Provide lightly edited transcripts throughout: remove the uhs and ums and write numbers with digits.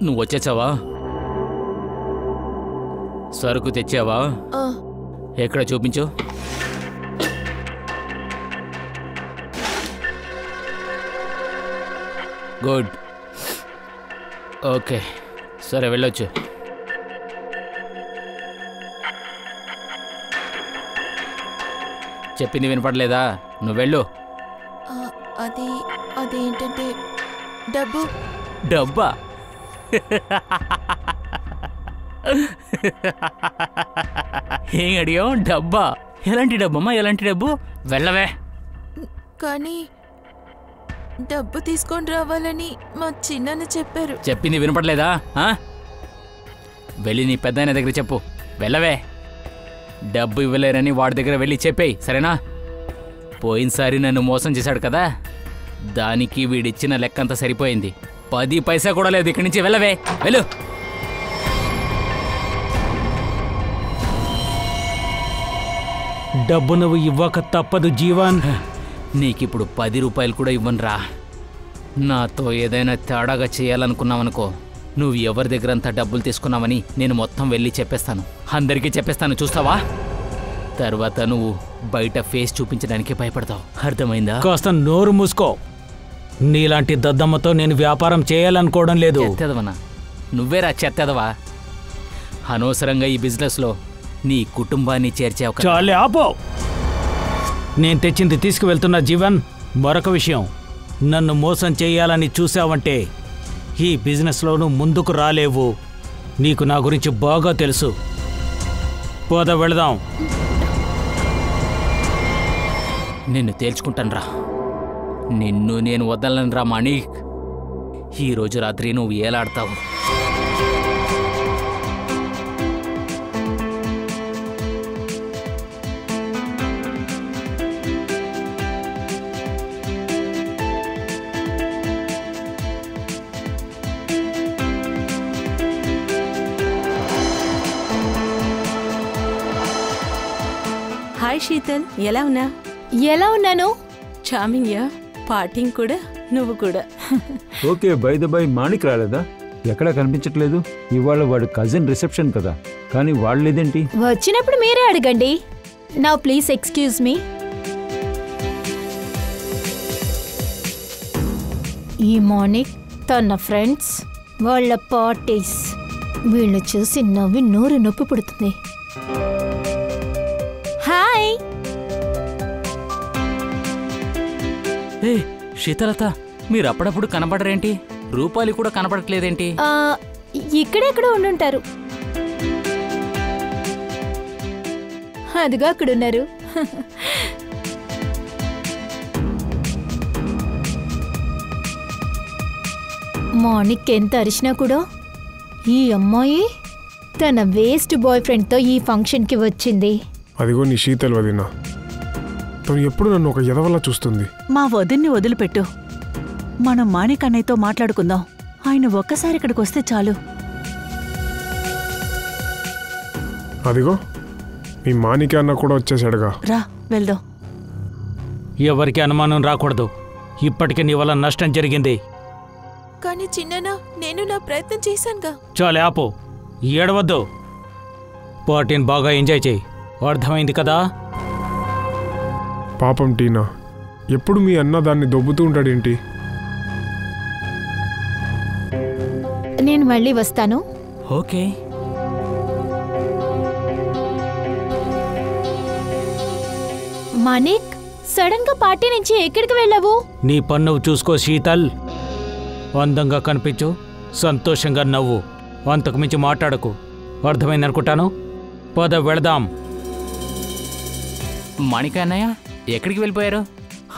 నువ్వు వచ్చేసావా? సరుకు తెచ్చావా? ఎక్కడ చూపించు. గుడ్. ఓకే, సరే వెళ్ళొచ్చు. చెప్పింది వినపడలేదా? నువ్వు వెళ్ళు. అదేంటంటే డబ్బు. డబ్బా? ఏం అడిగావు? డబ్బా? ఎలాంటి డబ్బమ్మా? ఎలాంటి డబ్బు? వెళ్ళవే. కానీ డబ్బు తీసుకొని రావాలని మా చిన్న చెప్పారు. చెప్పింది వినపడలేదా? వెళ్ళి నీ పెద్దాయన దగ్గర చెప్పు. వెళ్ళవే. డబ్బు ఇవ్వలేరని వాడి దగ్గర వెళ్ళి చెప్పేయి, సరేనా? పోయినసారి నన్ను మోసం చేశాడు కదా, దానికి వీడిచ్చిన లెక్కంతా సరిపోయింది. 10 పైసా కూడా లేదు. ఇక్కడి నుంచి వెళ్ళవే, వెళ్ళు. డబ్బు నువ్వు ఇవ్వక తప్పదు జీవన్. నీకిప్పుడు 10 రూపాయలు కూడా ఇవ్వనురా. నాతో ఏదైనా తేడాగా చేయాలనుకున్నావనుకో, నువ్వు ఎవరి దగ్గరంతా డబ్బులు తీసుకున్నావని నేను మొత్తం వెళ్ళి చెప్పేస్తాను. అందరికీ చెప్పేస్తాను, చూస్తావా? తర్వాత నువ్వు బయట ఫేస్ చూపించడానికి భయపడతావు. అర్థమైందా? కాస్త నోరు మూసుకో. నీలాంటి దద్దమ్మతో నేను వ్యాపారం చేయాలనుకోవడం లేదు. చెత్తదవనా? నువ్వేరా చెత్తదవా? అనవసరంగా ఈ బిజినెస్లో నీ కుటుంబాన్ని చేర్చావు. చాలే, ఆపో. నేను తెచ్చింది తీసుకువెళ్తున్న జీవన్. మరొక విషయం, నన్ను మోసం చేయాలని చూసావంటే ఈ బిజినెస్లోనూ ముందుకు రాలేవు. నీకు నా గురించి బాగా తెలుసు. పోదా, వెళదాం. నిన్ను తేల్చుకుంటానురా. నిన్ను నేను వదలనురా మాణిక్. ఈరోజు రాత్రి నువ్వు ఏలాడతావు. హాయ్ శీతల్, ఎలా ఉన్నా? ఎలా ఉన్నాను? Charming yeah. పార్టింగ్ కూడా, నువ్వు కూడా. Okay. By the by, Manik రాలేదా? ఎక్కడా కనిపించట్లేదు. ఇవాళ వాడు కజిన్ రిసెప్షన్ కదా, కానీ వాళ్ళేదేంటి? వచ్చినప్పుడు మీరే అడగండి. Now please excuse me. ఈ మార్నింగ్ తన ఫ్రెండ్స్ వాళ్ళ పార్టీస్, వీళ్ళు చూసి నవ్వి నోరు నొప్పి పుడుతుంది. హాయ్. ఏ శీతలత, మీరు అప్పుడప్పుడు కనబడరేంటి? రూపాలి కూడా కనబడట్లేదేంటి? ఇక్కడెక్కడ ఉండుంటారు. అదిగా అక్కడున్నారు. మార్నింగ్ ఎంత అరిచినా కూడా ఈ అమ్మాయి తన వేస్ట్ బాయ్ ఫ్రెండ్తో ఈ ఫంక్షన్కి వచ్చింది. అదిగో నీ శీతల్ వదిన. తను ఎప్పుడు నన్ను ఒక ఎదవలా చూస్తుంది. మా వదిన్ని వదిలిపెట్టు. మనం మాణిక్ అన్నయ్యతో మాట్లాడుకుందాం. ఆయన ఒక్కసారి ఇక్కడికి వస్తే చాలు. అదిగో మీ మాణిక్ అన్న కూడా వచ్చేసాడుగా. రా, వెళ్దాం. ఎవరికి అనుమానం రాకూడదు. ఇప్పటికే నీ వల్ల నష్టం జరిగింది. కానీ చిన్ననా, నేను నా ప్రయత్నం చేశానుగా. చాలే, ఆపు. ఏడవద్దు. పార్టీని బాగా ఎంజాయ్ చేయి. అర్థమైంది కదా? పాపం టీనా, ఎప్పుడు మీ అన్న దాన్ని దొబ్బుతూ ఉంటాడేంటి? నేను మళ్ళీ వస్తాను. ఓకే. మాణిక్, సడన్ గా పార్టీ నుంచి ఎక్కడికి వెళ్ళావు? నీ పన్ను చూసుకో శీతల్. అందంగా కనిపించు, సంతోషంగా నవ్వు. అంతకు మించి మాట్లాడకు. అర్థమైందనుకుంటాను. పద, వెళదాం. మాణిక అన్నయ్య ఎక్కడికి వెళ్ళిపోయారు?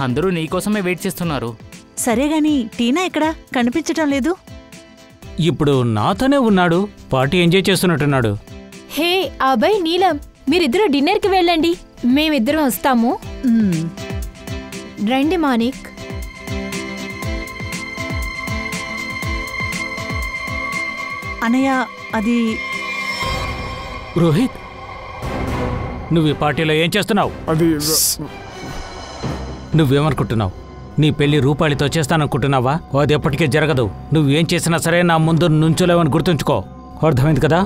అందరూ నీకోసమే వెయిట్ చేస్తున్నారు. సరే గాని టీనా ఎక్కడా కనిపించటం లేదు. ఇప్పుడు నాతోనే ఉన్నాడు. పార్టీ ఎంజాయ్ చేస్తున్నట్టున్నాడు. హే అభయ్, నీలం, మీరిద్దరూ డిన్నర్కి వెళ్ళండి. మేమిద్దరం వస్తాము. రండి మాణిక్. అన్నయ్య, అది రోహిత్, నువ్వు ఈ పార్టీలో ఏం చేస్తున్నావు? అది నువ్వేమనుకుంటున్నావు? నీ పెళ్లి రూపాయలతో చేస్తాననుకుంటున్నావా? అది ఎప్పటికీ జరగదు. నువ్వేం చేసినా సరే నా ముందు నుంచోలేవని గుర్తుంచుకో. అర్థమైంది కదా?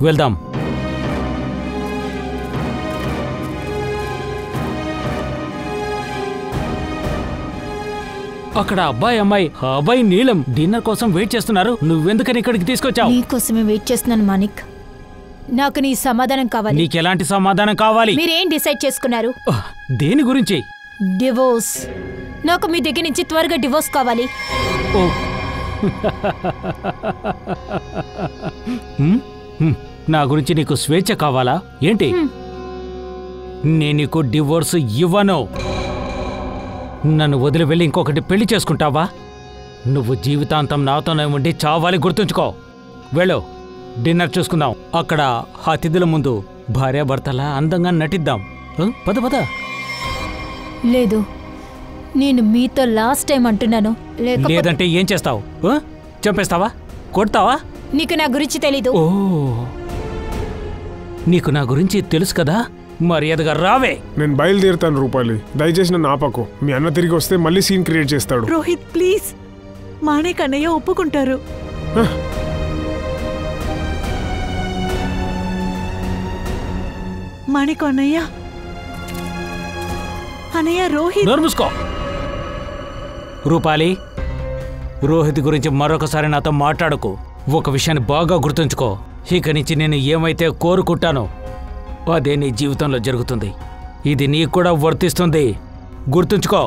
వెళ్దాం. అక్కడ అబ్బాయి అమ్మాయి, ఆ అబ్బాయి నీలం డిన్నర్ కోసం వెయిట్ చేస్తున్నారు. నువ్వెందుకని ఇక్కడికి తీసుకొచ్చావు? నీకోసమే వెయిట్ చేస్తున్నాను మాణిక్. నాకు నీ సమాధానం కావాలి. నీకెలాంటి సమాధానం కావాలి? మీరేం డిసైడ్ చేసుకున్నారు? దేని గురించి? డివోర్స్. నాకు మీ దగ్గర నుంచి త్వరగా డివోర్స్ కావాలి. ఓ నా గురించి నీకు స్వేచ్ఛ కావాలా ఏంటి? నేను నీకు డివోర్స్ ఇవ్వను. నన్ను వదిలి వెళ్ళి ఇంకొకటి పెళ్లి చేసుకుంటావా? నువ్వు జీవితాంతం నాతోనే ఉండి చావాలి, గుర్తుంచుకో. వెళ్ళు, డిన్నర్ చూసుకుందాం. అక్కడ అతిథుల ముందు భార్యాభర్తలా అందంగా నటిద్దాం. పద పద. లేదు, నేను మీతో లాస్ట్ టైం అంటున్నాను. లేదంటే ఏం చేస్తావు? చంపేస్తావా? కొడతావా? నీకు నా గురించి తెలీదు. ఓ, నీకు నా గురించి తెలుసు కదా, మర్యాదగా రావే. నేను బయలుదేరుతాను రూపాలి, దయచేసి నన్ను ఆపకు. మీ అన్న తిరిగి వస్తే మళ్ళీ సీన్ క్రియేట్ చేస్తాడు. రోహిత్ ప్లీజ్, మాణిక్ అన్నయ్య ఒప్పుకుంటారు. మాణిక్ అన్నయ్య, అన్నయ్య రోహిత్. నోరు మూసుకో. రూపాలి, రోహిత్ గురించి మరొకసారి నాతో మాట్లాడకు. ఒక విషయాన్ని బాగా గుర్తుంచుకో. ఇక నుంచి నేను ఏమైతే కోరుకుంటానో అదే నీ జీవితంలో జరుగుతుంది. ఇది నీకు కూడా వర్తిస్తుంది, గుర్తుంచుకో.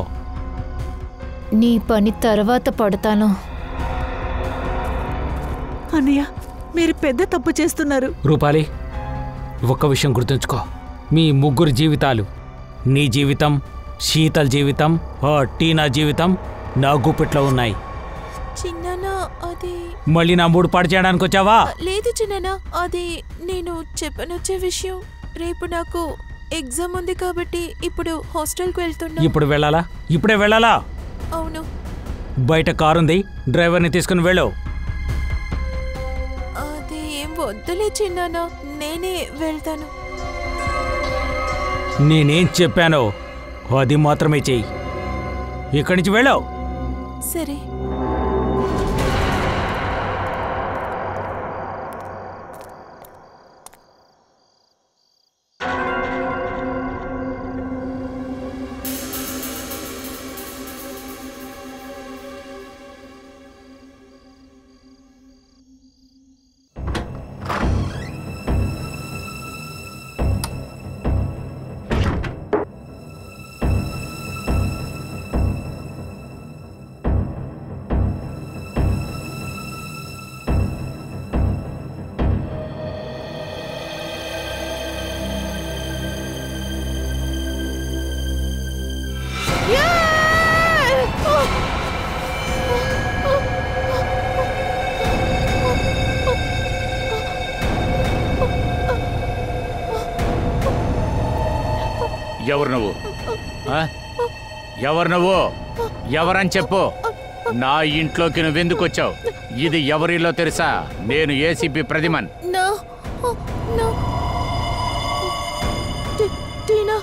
నీ పని తర్వాత పడతాను. అన్నయ్య, మీరు పెద్ద తప్పు చేస్తున్నారు. రూపాలి, ఒక్క విషయం గుర్తుంచుకో. మీ ముగ్గురు జీవితాలు, నీ జీవితం, శీతల్ జీవితం, టీనా జీవితం నా గుప్పిట్లో ఉన్నాయి. చిన్నానా, అది మళ్ళీ నా మూడు పాడు చేయడానికి వచ్చావా? లేదు చిన్నానా, అది నేను చెప్పనొచ్చే విషయం. రేపు నాకు ఎగ్జామ్ ఉంది కాబట్టి ఇప్పుడు హాస్టల్కి వెళ్తున్నా. ఇప్పుడు వెళ్ళాలా? ఇప్పుడే వెళ్ళాలా? అవును. బయట కారుంది, డ్రైవర్ని తీసుకుని వెళ్ళు. అది ఏం వద్దులే చిన్నానా, నేనే వెళ్తాను. నేనేం చెప్పానో అది మాత్రమే చెయ్యి. ఇక్కడి నుంచి వెళ్ళావు. సరే. ఎవరు నువ్వు? ఎవరు నువ్వు? ఎవరని చెప్పు. నా ఇంట్లోకి నువ్వెందుకు వచ్చావు? ఇది ఎవరిలో తెలుసా? నేను ఏసీపీ ప్రతిమన్. టీనా,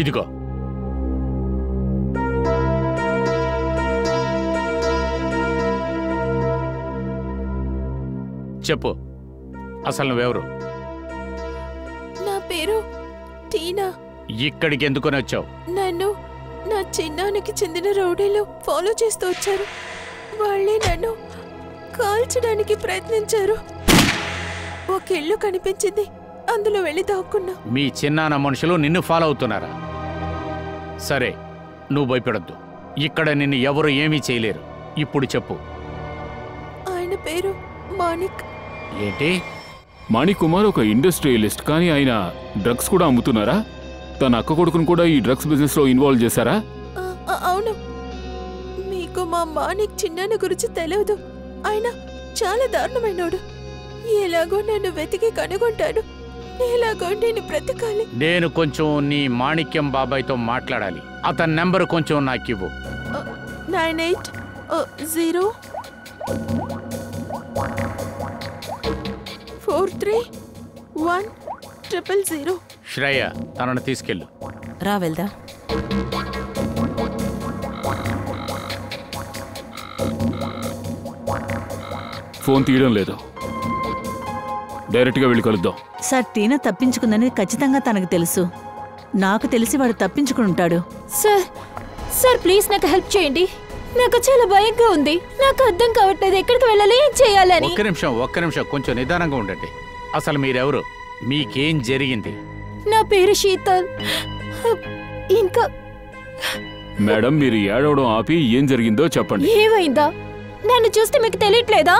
ఇదిగో. చెప్పు, అసలు నువ్వెవరు? నా పేరు టీనా. ఇక్కడికి ఎందుకొని వచ్చావు? నన్ను నా చిన్నానికి చెందిన రౌడీలు ఫాలో చేస్తూ వచ్చారు. వాళ్ళే నన్ను కాల్చడానికి ప్రయత్నించారు. ఒక ఇల్లు కనిపించింది, అందులో వెళ్ళి దాక్కున్నా. మీ చిన్నాన్న మనుషులు నిన్ను ఫాలో అవుతున్నారా? సరే, నువ్వు భయపడొద్దు. ఇక్కడ నిన్ను ఎవరు ఏమీ చేయలేరు. ఇప్పుడు చెప్పు. ఆయన పేరు మాణిక్. ఏంటి? మాణిక్ కుమార్ ఒక ఇండస్ట్రియలిస్ట్, కానీ ఆయన డ్రగ్స్ కూడా అమ్ముతున్నారా? తన అక్క కొడుకును కూడా ఈ డ్రగ్స్ బిజినెస్ లో ఇన్వాల్వ్ చేశారా? అవును. మీకు మా మాణిక్ చిన్నాన్న గురించి తెలియదు. ఆయన చాలా దారుణమైనోడు. ఎలాగో నన్ను వెతికి కనుగొంటాడు. ఎలాగో నేను బ్రతకాలి. నేను కొంచెం నీ మాణిక్యం బాబాయ్తో మాట్లాడాలి. అతని నెంబర్ కొంచెం నాకు ఇవ్వు. 98 043 100. శ్రేయ, తనను తీసుకెళ్ళు. రా వెళ్దా. ఫోన్ తీయడం లేదు. డైరెక్ట్గా వెళ్ళి కలుద్దాం. సార్, టీనా తప్పించుకుందని ఖచ్చితంగా తనకు తెలుసు. నాకు తెలిసి వాడు తప్పించుకుని ఉంటాడు. సార్ సార్ ప్లీజ్ నాకు హెల్ప్ చేయండి. నాకు చాలా భయంగా ఉంది. నాకు అర్థం కావట్లేదు ఎక్కడికి వెళ్ళాలి, ఏం చేయాలని. ఒక్క నిమిషం కొంచెం నిదానంగా ఉండండి. అసలు మీరెవరు? మీకేం జరిగింది? నా పేరు శీతల్. ఇంకా మేడం, మీరు ఏడవడం ఆపి ఏం జరిగిందో చెప్పండి. ఏమైందా? నన్ను చూస్తే మీకు తెలియట్లేదా?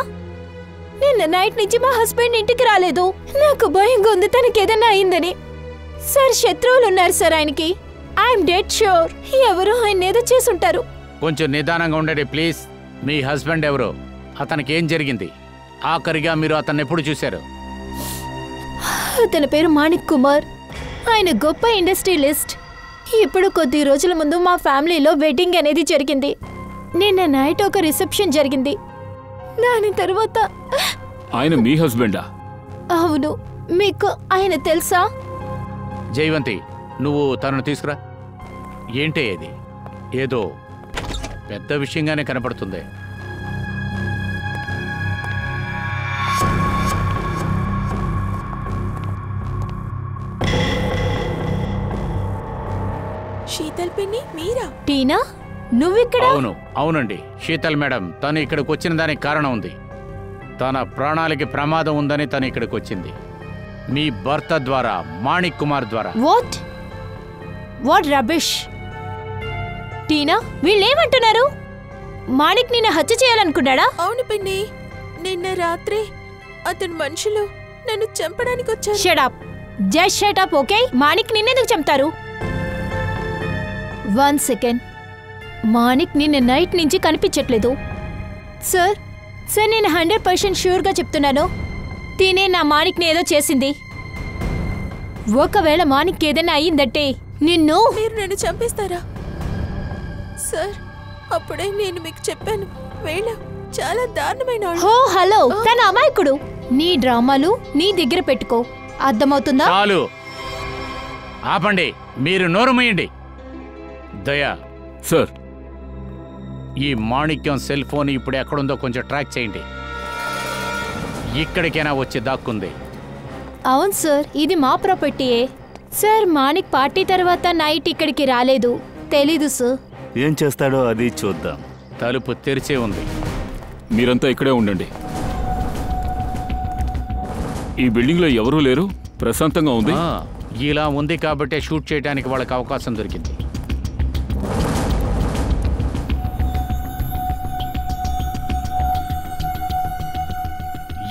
నిన్న నైట్ నుంచి మా హస్బెండ్ ఇంటికి రాలేదు. నాకు భయంగా ఉంది తనకి ఏదైనా అయిందని. సార్ శత్రువులు ఉన్నారు సార్ ఆయనకి. ఐఎమ్ డెడ్ ష్యూర్ ఎవరో ఆయన ఏదో చేసుంటారు. కొంచెం నిదానంగా ఉండండి ప్లీజ్. మీ హస్బెండ్ ఎవరు? అతనికి ఏం జరిగింది? ఆఖరిగా మీరు అతన్ని ఎప్పుడు చూశారు? అతని పేరు మాణిక్ కుమార్. ఆయన గొప్ప ఇండస్ట్రియలిస్ట్. ఇప్పుడు కొద్ది రోజుల ముందు మా ఫ్యామిలీలో వెడ్డింగ్ అనేది జరిగింది. నిన్న నైట్ ఒక రిసెప్షన్ జరిగింది. దాని తర్వాత ఆయన మీ హస్బెండా? అవును. మీకు ఆయన తెలుసా? జయవంతి, నువ్వు తనను తీసుకురా. ఏంటే ఇది? ఏదో పెద్ద విషయంగానే కనపడుతుంది. శీతల్ పిన్ని మీరా? టీనా నువ్విక్కడ? అవునండి, శీతల్ మేడం. తను ఇక్కడికి వచ్చిన దానికి కారణం ఉంది. తన ప్రాణాలకి ప్రమాదం ఉందని తను ఇక్కడికి వచ్చింది. మీ భర్త ద్వారా, మాణిక్ కుమార్ ద్వారా. What rubbish. టీనా వీళ్ళేమంటున్నారు? మాణిక్ నిన్ను హత్య చేయాలనుకున్నాడా? అవును పిన్ని, నిన్న రాత్రి అతని మనుషులు నన్ను చంపడానికి వచ్చారు. Shut up. Just shut up, okay? Manik నిన్నెందుకు చంపుతారు? 1 సెకండ్. మాణిక్ నిన్న నైట్ నుంచి కనిపించట్లేదు. సార్ నేను 100% ష్యూర్గా చెప్తున్నాను. తినే నా మాణిక్ని ఏదో చేసింది. ఒకవేళ మాణిక్ ఏదైనా అయ్యిందంటే నిన్ను. మీరు నన్ను చంపేస్తారా? సార్, అప్పుడే నేను మీకు చెప్పాను, వీళ్ళ చాలా దారుణమైన వాళ్ళు. హో హలో, తన అమాయకుడు. నీ డ్రామాలు నీ దగ్గర పెట్టుకో, అర్థమవుతుందా? చాలు, ఆపండి. మీరు నోరు మూయండి. దయా సార్, ఈ మాణిక్యం సెల్ ఫోన్ ఇప్పుడు ఎక్కడుందో కొంచెం ట్రాక్ చేయండి. ఇక్కడికైనా వచ్చి దాక్కుంది. అవును సార్, ఇది మా ప్రాపర్టీయే. సార్ మాణిక్ పార్టీ తర్వాత నైట్ ఇక్కడికి రాలేదు. తెలీదు సార్. ఏం చేస్తాడో అది చూద్దాం. తలుపు తెరిచే ఉంది. మీరంతా ఇక్కడే ఉండండి. ఈ బిల్డింగ్లో ఎవరూ లేరు, ప్రశాంతంగా ఉంది. ఇలా ఉంది కాబట్టే షూట్ చేయడానికి వాళ్ళకి అవకాశం దొరికింది.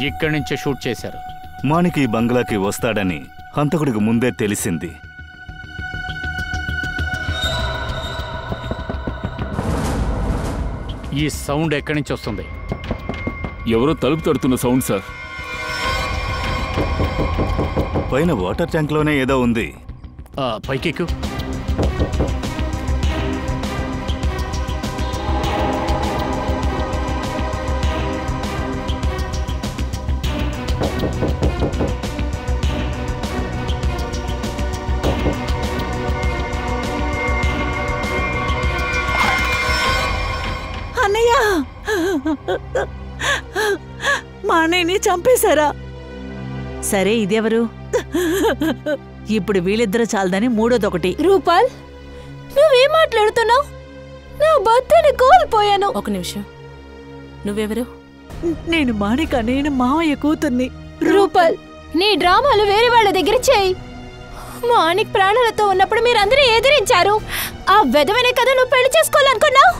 ఇక్కడి నుంచే షూట్ చేశారు. మాణిక్ ఈ బంగ్లాకి వస్తాడని హంతకుడికి ముందే తెలిసింది. ఈ సౌండ్ ఎక్కడి నుంచి వస్తుంది? ఎవరో తలుపు తడుతున్న సౌండ్ సార్. పైన వాటర్ ట్యాంక్లోనే ఏదో ఉంది. పైకెక్కు. అన్నయ్య, మా అన్నయ్యని చంపేశారా? సరే, ఇదెవరు? ఇప్పుడు వీళ్ళిద్దరూ చాలదని మూడోదొకటి. రూపాల్, నువ్వేం మాట్లాడుతున్నావు? నా భర్తని కోల్పోయాను. ఒక నిమిషం, నువ్వెవరు? నేను మాణిక్ అన్నయ్య మావయ్య కూతుర్ని. రూపాల్, నీ డ్రామాలు వేరే వాళ్ళ దగ్గర చేయి. మాణిక్ ప్రాణాలతో ఉన్నప్పుడు మీరందరూ ఎదిరించారు. ఆ వెధవనే కదా నువ్వు పెళ్లి చేసుకోవాలనుకున్నావు.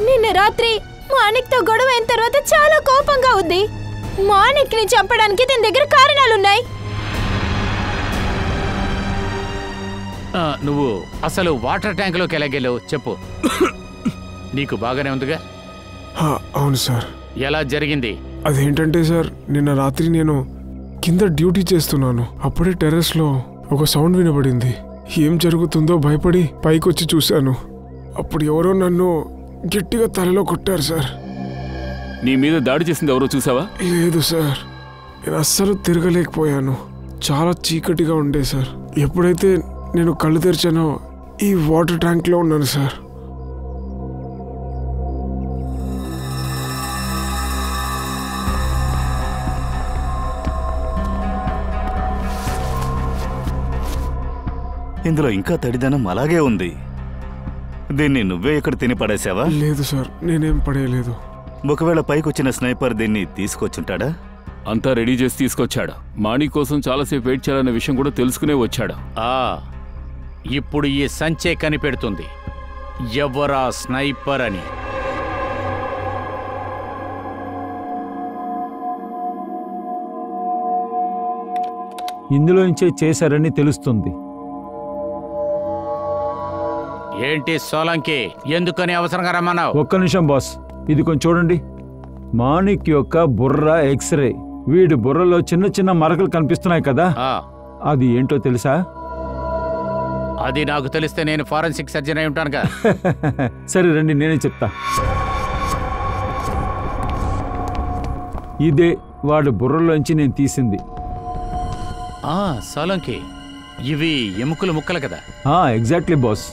నిన్న రాత్రి మాణిక్తో గొడవ అయిన తర్వాత చాలా కోపంగా ఉంది. మాణిక్ని చంపడానికి దీని దగ్గర కారణాలున్నాయి. నువ్వు అసలు వాటర్ ట్యాంక్లోకి ఎలాగెళ్ళావు చెప్పు. నీకు బాగానే ఉందిగా? అవును సార్. ఎలా జరిగింది? అదేంటంటే సార్, నిన్న రాత్రి నేను కింద డ్యూటీ చేస్తున్నాను. అప్పుడే టెర్రస్లో ఒక సౌండ్ వినబడింది. ఏం జరుగుతుందో భయపడి పైకొచ్చి చూశాను. అప్పుడు ఎవరో నన్ను గట్టిగా తలలో కొట్టారు సార్. నీ మీద దాడి చేసింది ఎవరో చూసావా? లేదు సార్, నేను అస్సలు తిరగలేకపోయాను. చాలా చీకటిగా ఉండే సార్. ఎప్పుడైతే నేను కళ్ళు తెరిచానో ఈ వాటర్ ట్యాంక్లో ఉన్నాను సార్. ఇందులో ఇంకా తడిదనం అలాగే ఉంది. దీన్ని నువ్వే ఇక్కడ తిని పడేసావా? లేదు సార్, నేనేం పడేయలేదు. ఒకవేళ పైకొచ్చిన స్నైపర్ దీన్ని తీసుకొచ్చుంటాడా? అంతా రెడీ చేసి తీసుకొచ్చాడు. మాణిక్ కోసం చాలాసేపు వెయిట్ చేయాలనే విషయం కూడా తెలుసుకునే వచ్చాడు. ఇప్పుడు ఈ సంచే కనిపెడుతుంది ఎవరా స్నైపర్ అని. ఇందులోంచే చేశారని తెలుస్తుంది. ఏంటి సోలంకి, ఎందుకని అవసరంగా రమ్మన్నావు? ఒక్క నిమిషం బాస్, ఇది కొంచెం చూడండి. మాణిక్ యొక్క బుర్ర ఎక్స్రే. వీడి బుర్రలో చిన్న చిన్న మరకలు కనిపిస్తున్నాయి కదా, అది ఏంటో తెలుసా? అది నాకు తెలిస్తే నేను ఫారెన్సిక్ సర్జన్ అయి ఉంటాను కదా. సరే రండి, నేనే చెప్తా. ఇదే వాడి బుర్రలోంచి నేను తీసింది. సోలంకి, ఇవి ఎముకల ముక్కలు కదా? ఎగ్జాక్ట్లీ బాస్,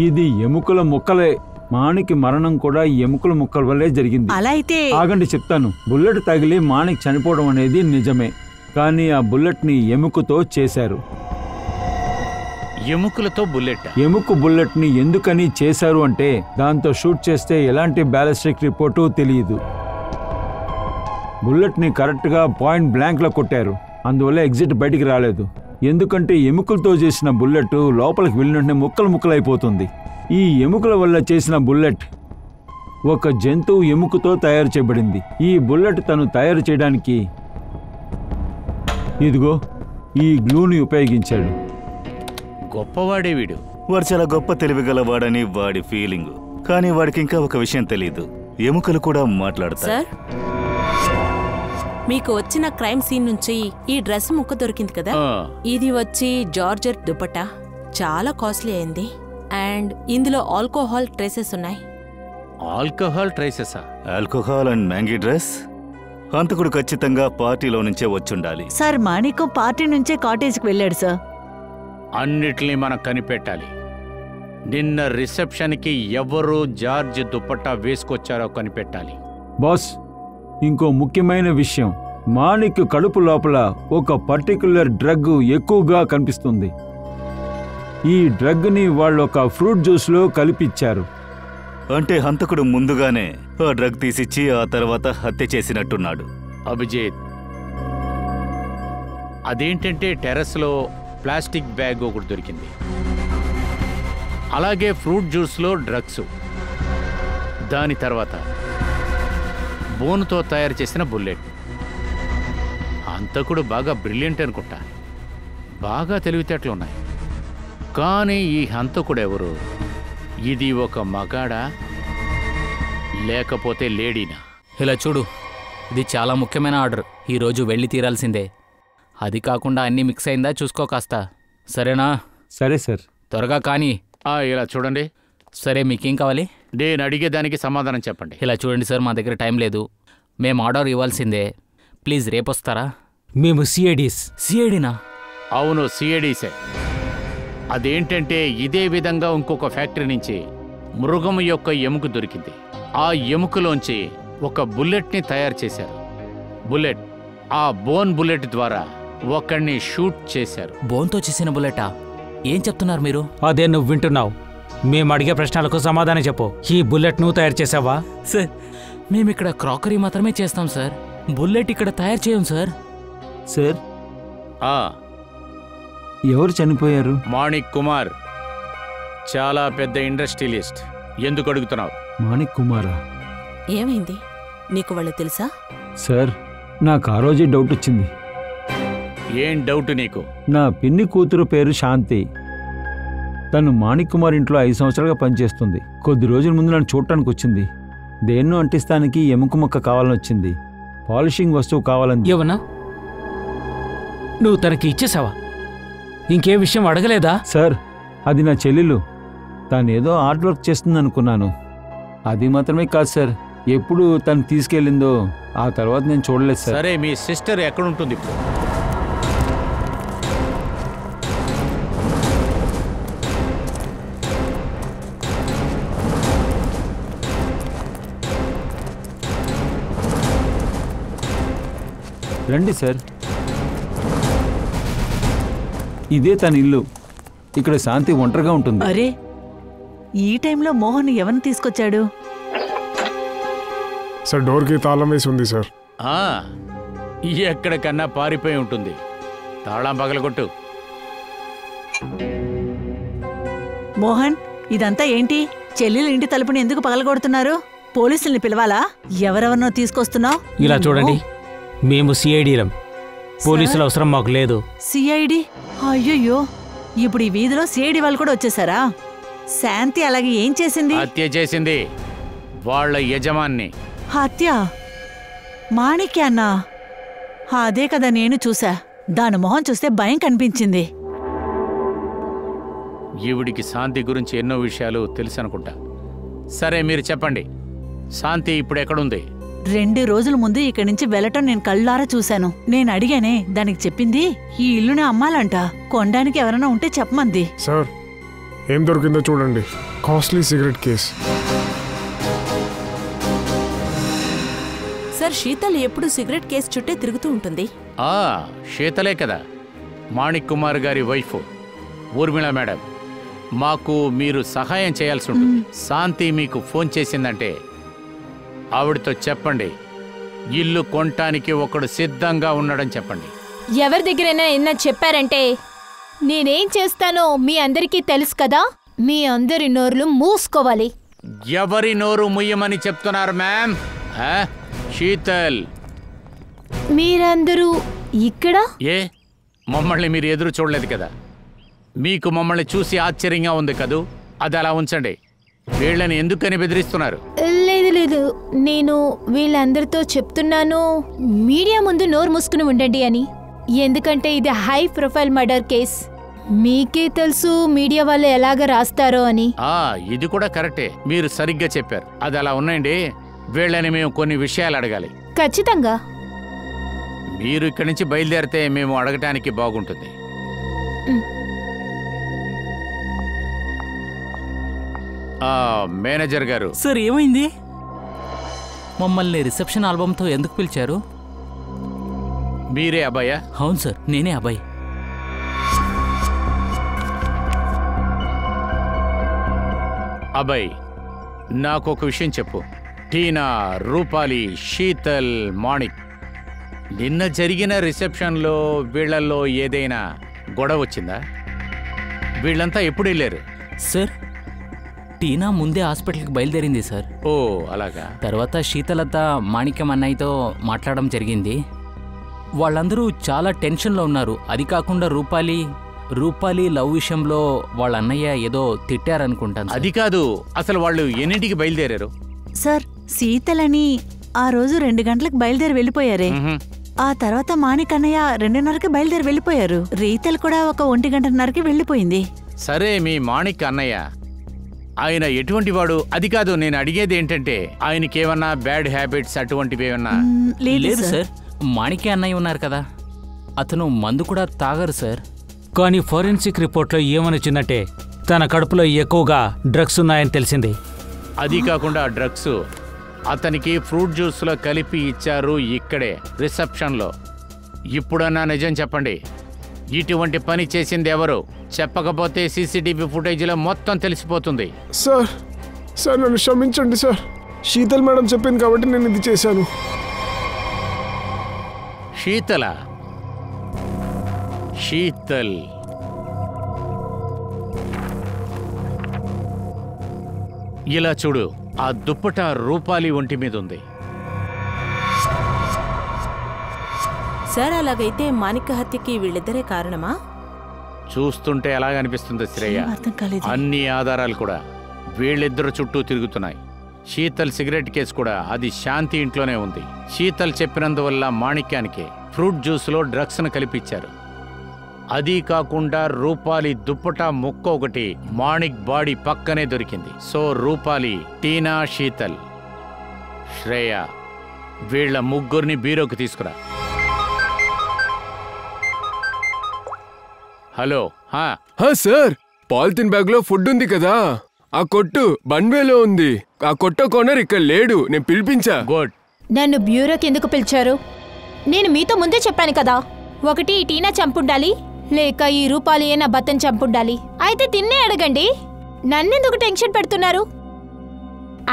ఇది ఎముకల ముక్కలే. మాణిక్ మరణం కూడా ఎముకల ముక్కల వల్లే జరిగింది. అలా అయితే ఆగండి చెప్తాను. బుల్లెట్ తగిలి మాణిక్ చనిపోవడం అనేది నిజమే, కానీ ఆ బుల్లెట్ని ఎముకతో చేశారు. ఎముకలతో బుల్లెట్? ఎముక బుల్లెట్ని ఎందుకని చేశారు అంటే దాంతో షూట్ చేస్తే ఎలాంటి బ్యాలిస్టిక్ రిపోర్టు తెలియదు. బుల్లెట్ని కరెక్ట్గా పాయింట్ బ్లాంక్లో కొట్టారు, అందువల్ల ఎగ్జిట్ బయటికి రాలేదు. ఎందుకంటే ఎముకలతో చేసిన బుల్లెట్ లోపలికి వెళ్ళినట్టే ముక్కలు ముక్కలైపోతుంది. ఈ ఎముకల వల్ల చేసిన బుల్లెట్ ఒక జంతువు ఎముకతో తయారు చేయబడింది. ఈ బుల్లెట్ తను తయారు చేయడానికి ఇదిగో ఈ గ్లూని ఉపయోగించాడు. గొప్పవాడే వీడు. వాడు చాలా గొప్ప తెలివిగలవాడని వాడి ఫీలింగ్. కానీ వాడికి ఇంకా ఒక విషయం తెలీదు, ఎముకలు కూడా మాట్లాడతాయి. సార్, మీకు వచ్చిన క్రైమ్ సీన్ నుంచి ఈ డ్రెస్ ముక్క దొరికింది కదా, ఇది వచ్చి జార్జెట్ దుపట్టా. చాలా కాస్ట్లీ అయింది. అండ్ ఇందులో ఆల్కహాల్ ట్రేసెస్ ఉన్నాయి. ఆల్కహాల్ ట్రేసెసా? Alcohol and mangy dress. హంతకుడు ఖచ్చితంగా పార్టీలో నుంచే వచ్చుండాలి. సార్, మాణిక్ పార్టీ నుంచే కాటేజ్కి వెళ్ళాడు సార్. అన్నిటినీ మనం కనిపెట్టాలి. నిన్న రిసెప్షన్కి ఎవరు జార్జ్ దుపట్టా వేసుకొచ్చారో కనిపెట్టాలి. బాస్, ఇంకో ముఖ్యమైన విషయం, మాణిక్ కడుపు లోపల ఒక పర్టిక్యులర్ డ్రగ్ ఎక్కువగా కనిపిస్తుంది. ఈ డ్రగ్ని వాళ్ళు ఒక ఫ్రూట్ జ్యూస్లో కలిపిచ్చారు. అంటే హంతకుడు ముందుగానే ఆ డ్రగ్ తీసిచ్చి ఆ తర్వాత హత్య చేసినట్టున్నాడు. అభిజిత్, అదేంటంటే టెర్రస్లో ప్లాస్టిక్ బ్యాగ్ ఒకటి దొరికింది, అలాగే ఫ్రూట్ జ్యూస్లో డ్రగ్స్, దాని తర్వాత బోనుతో తయారు చేసిన బుల్లెట్. హంతకుడు బాగా బ్రిలియంట్ అనుకుంటా, బాగా తెలివితేటలున్నాయి. కానీ ఈ హంతకుడెవరు? ఇది ఒక మగాడా లేకపోతే లేడీనా? ఇలా చూడు, ఇది చాలా ముఖ్యమైన ఆర్డర్. ఈరోజు వెళ్ళి తీరాల్సిందే. అది కాకుండా అన్నీ మిక్స్ అయిందా చూసుకో కాస్త, సరేనా? సరే సార్. త్వరగా కానీ. ఇలా చూడండి. సరే, మీకేం కావాలి? నేను అడిగేదానికి సమాధానం చెప్పండి. ఇలా చూడండి సార్, మా దగ్గర టైం లేదు. మేము ఆర్డర్ ఇవ్వాల్సిందే. ప్లీజ్ రేపు వస్తారా? మేము సిఐడీస్. సిఐడీనా? అవును, సిఐడీసే. అదేంటంటే ఇదే విధంగా ఇంకొక ఫ్యాక్టరీ నుంచి మృగం యొక్క ఎముక దొరికింది. ఆ ఎముకలోంచి ఒక బుల్లెట్ని తయారు చేశారు. బుల్లెట్, ఆ బోన్ బుల్లెట్ ద్వారా ఒకడిని షూట్ చేశారు. బోన్తో చేసిన బుల్లెటా? ఏం చెప్తున్నారు మీరు? అదే నువ్వు వింటున్నావు. మేము అడిగే ప్రశ్నలకు సమాధానం చెప్పు. ఈ బుల్లెట్ నువ్వు తయారు చేసావా? సార్, మేమిక్కడ క్రాకరీ మాత్రమే చేస్తాం సార్. బుల్లెట్ ఇక్కడ తయారు చేయం సార్. సార్, ఎవరు చనిపోయారు? మాణిక్ కుమార్, చాలా పెద్ద ఇండస్ట్రియలిస్ట్. ఎందుకు అడుగుతున్నావు? మాణిక్ కుమారా? ఏమైంది? నీకు వాళ్ళు తెలుసా? సార్, నాకు ఆ రోజే డౌట్ వచ్చింది. ఏం డౌట్ నీకు? నా పిన్ని కూతురు పేరు శాంతి. తను మాణిక్ కుమార్ ఇంట్లో 5 సంవత్సరాలుగా పనిచేస్తుంది. కొద్ది రోజుల ముందు నన్ను చూడటానికి వచ్చింది. దేన్నో అంటిస్తానికి ఎముక ముక్క కావాలని వచ్చింది. పాలిషింగ్ వస్తువు కావాలని. ఏమన్నా? నువ్వు తనకి ఇచ్చేసావా? ఇంకే విషయం అడగలేదా? సార్ అది నా చెల్లెలు. తనేదో ఆర్ట్ వర్క్ చేస్తుంది అనుకున్నాను. అది మాత్రమే కాదు సార్, ఎప్పుడు తను తీసుకెళ్ళిందో ఆ తర్వాత నేను చూడలేదు సార్. సరే, మీ సిస్టర్ ఎక్కడుంటుంది ఇప్పుడు? రండి సార్, ఇదే తన ఇల్లు. ఇక్కడ శాంతి ఒంటరిగా ఉంటుంది. అరే, ఈ టైంలో మోహన్ ఎవరిని తీసుకొచ్చాడు? సార్ డోర్కి తాళం వేసి ఉంది సార్. ఎక్కడికన్నా పారిపోయి ఉంటుంది. తాళం పగలగొట్టు. మోహన్, ఇదంతా ఏంటి? చెల్లెల ఇంటి తలుపుని ఎందుకు పగలగొడుతున్నారు? పోలీసుల్ని పిలవాలా? ఎవరెవరినో తీసుకొస్తున్నావు? ఇలా చూడండి, మేము సిఐడిలం. పోలీసుల అవసరం మాకు లేదు. సిఐడి? అయ్యయ్యో, ఇప్పుడు ఈ వీధిలో సిఐడి వాళ్ళు కూడా వచ్చేసారా? శాంతి అలాగే ఏం చేసింది? హత్య చేసింది వాళ్ళ యజమాన్ని. హత్య? మాణిక్యాన్నా? అదే కదా నేను చూసా. దాని మొహం చూస్తే భయం కనిపించింది. ఈవిడికి శాంతి గురించి ఎన్నో విషయాలు తెలుసు అనుకుంటా. సరే, మీరు చెప్పండి, శాంతి ఇప్పుడు ఎక్కడుంది? 2 రోజుల ముందు ఇక్కడి నుంచి వెళ్ళటం నేను కళ్ళారా చూశాను. నేను అడిగానే, దానికి చెప్పింది ఈ ఇల్లునే అమ్మాలంట. కొనడానికి ఎవరైనా ఉంటే చెప్పమంది. సార్ ఏం దొరికిందో చూడండి. Costly cigarette case. Sir, Sheetal ఎప్పుడు సిగరెట్ కేసు చుట్టే తిరుగుతూ ఉంటుంది. శీతలే కదా, మాణిక్ కుమార్ గారి వైఫ్ ఊర్మిళ మేడం. మాకు మీరు సహాయం చేయాల్సి ఉంటుంది. శాంతి మీకు ఫోన్ చేసిందంటే ఆవిడతో చెప్పండి, ఇల్లు కొనటానికి ఒకడు సిద్ధంగా ఉన్నాడని చెప్పండి. ఎవరి దగ్గరైనా ఏమన్నా చెప్పారంటే నేనేం చేస్తానో మీ అందరికీ తెలుసు కదా. మీ అందరి నోర్లు మూసుకోవాలి. ఎవరి నోరు ముయ్యమని చెప్తున్నారు మ్యామ్? శీతల్, మీరందరూ ఇక్కడ? ఏ, మమ్మల్ని మీరు ఎదురు చూడలేదు కదా? మీకు మమ్మల్ని చూసి ఆశ్చర్యంగా ఉంది కదూ? అది అలా ఉంచండి. వీళ్ళని ఎందుకని బెదిరిస్తున్నారు? లేదు లేదు, నేను వీళ్ళందరితో చెప్తున్నాను మీడియా ముందు నోరు మూసుకుని ఉండండి అని. ఎందుకంటే ఇది హై ప్రొఫైల్ మర్డర్ కేస్. మీకే తెలుసు మీడియా వాళ్ళు ఎలాగ రాస్తారో అని. ఇది కూడా కరెక్టే, మీరు సరిగ్గా చెప్పారు. అది అలా ఉన్నాయండి. వీళ్ళని మేము కొన్ని విషయాలు అడగాలి. ఖచ్చితంగా. మీరు ఇక్కడి నుంచి బయలుదేరితే మేము అడగటానికి బాగుంటుంది. మేనేజర్ గారు. సార్, ఏమైంది? మమ్మల్ని రిసెప్షన్ ఆల్బమ్తో ఎందుకు పిలిచారు? మీరే అబ్బాయా? అవును సార్, నేనే అబ్బాయి. అబ్బాయి, నాకు ఒక విషయం చెప్పు. టీనా, రూపాలి, శీతల్, మాణిక్, నిన్న జరిగిన రిసెప్షన్లో వీళ్లలో ఏదైనా గొడవ వచ్చిందా? వీళ్ళంతా ఎప్పుడు వెళ్ళారు? సార్, టీనా ముందే హాస్పిటల్కి బయలుదేరింది సార్. ఓ అలాగా. తర్వాత శీతలత మాణిక్యం అన్నయ్యతో మాట్లాడడం జరిగింది. వాళ్ళందరూ చాలా టెన్షన్లో ఉన్నారు. అది కాకుండా రూపాలి లవ్ విషయంలో వాళ్ళ అన్నయ్య ఏదో తిట్టారనుకుంటాను. అది కాదు, అసలు వాళ్ళు ఎన్నింటికి బయలుదేరారు? సార్, శీతలని ఆ రోజు 2 గంటలకు బయలుదేరి వెళ్ళిపోయారే. ఆ తర్వాత మాణిక్ అన్నయ్య 2:30కి బయలుదేరి వెళ్ళిపోయారు. రీతల్ కూడా ఒక 1:30కి వెళ్ళిపోయింది. సరే, మీ మాణిక్ అన్నయ్య ఆయన ఎటువంటి వాడు? అది కాదు, నేను అడిగేది ఏంటంటే ఆయనకేమన్నా బ్యాడ్ హ్యాబిట్స్ అటువంటివి ఏమన్నా? లేదు సార్, మాణిక్య అన్నయ్య ఉన్నారు కదా, అతను మందు కూడా తాగరు సార్. కానీ ఫోరెన్సిక్ రిపోర్ట్లో ఏమనొచ్చిందంటే తన కడుపులో ఎక్కువగా డ్రగ్స్ ఉన్నాయని తెలిసింది. అది కాకుండా డ్రగ్స్ అతనికి ఫ్రూట్ జ్యూస్లో కలిపి ఇచ్చారు ఇక్కడే రిసెప్షన్లో. ఇప్పుడన్నా నిజం చెప్పండి, ఇటువంటి పని చేసింది ఎవరు? చెప్పకపోతే సీసీటీవీ ఫుటేజ్లో మొత్తం తెలిసిపోతుంది. సార్ నన్ను క్షమించండి సార్. శీతల్ మేడం చెప్పింది కాబట్టి నేను ఇది చేశాను. శీతల్ ఇలా చూడు, ఆ దుప్పట రూపాలి ఒంటి మీద ఉంది. సార్, అలాగైతే మాణిక్య హత్యకి వీళ్ళిద్దరే కారణమా? చూస్తుంటే ఎలాగనిపిస్తుంది శ్రేయ? అర్థం కాలేదు. అన్ని ఆధారాలు కూడా వీళ్ళిద్దరు చుట్టూ తిరుగుతున్నాయి. శీతల్ సిగరెట్ కేసు కూడా అది శాంతి ఇంట్లోనే ఉంది. శీతల్ చెప్పినందువల్ల మాణిక్యానికి ఫ్రూట్ జ్యూస్లో డ్రగ్స్ను కలిపిచ్చారు. అది కాకుండా రూపాలి దుప్పటా ముక్క ఒకటి మాణిక్ బాడీ పక్కనే దొరికింది. సో రూపాలి, టీనా, శీతల్, శ్రేయ వీళ్ళ ముగ్గురిని బీరోకి తీసుకురా. హలో. సార్, పాలిథిన్ బ్యాగ్ లో ఫుడ్ ఉంది కదా, ఆ కొట్టు బన్వేలో ఉంది. ఆ కొట్ట కోనర్ ఇక్కడ లేడు, నేను పిలిపించా. గుడ్. నన్ను బ్యూరోకి ఎందుకు పిలిచారు? నేను మీతో ముందే చెప్పాను కదా, ఒకటి ఈ టీనా చంపుండాలి, లేక ఈ రూపాలి నా బత్తని చంపుండాలి. అయితే తిన్నే అడగండి, నన్నెందుకు టెన్షన్ పెడుతున్నారు?